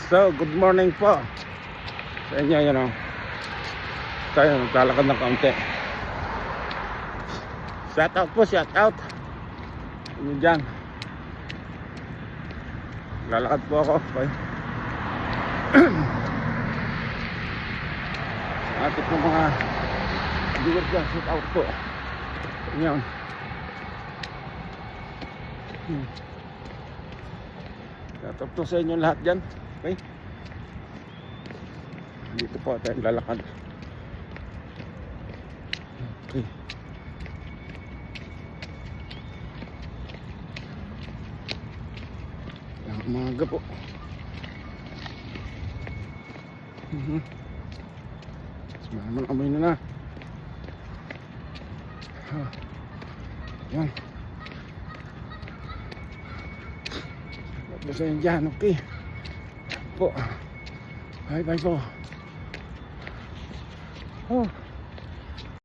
So, good morning po sa inyo, you know. Tayo, maglalakad ng kaunti. Shout out po, shout out. Ano dyan? Lalakad po ako. Okay. Atit ng mga viewers dyan, shout out po. Yan. Shout out po sa inyo lahat dyan. Okay. Dito po tayo lalakad. Okay. Ang umaga po. Sumama amoy na. Yan. Tapos sa inyo dyan. Okay. Po. Bye bye po. Oh.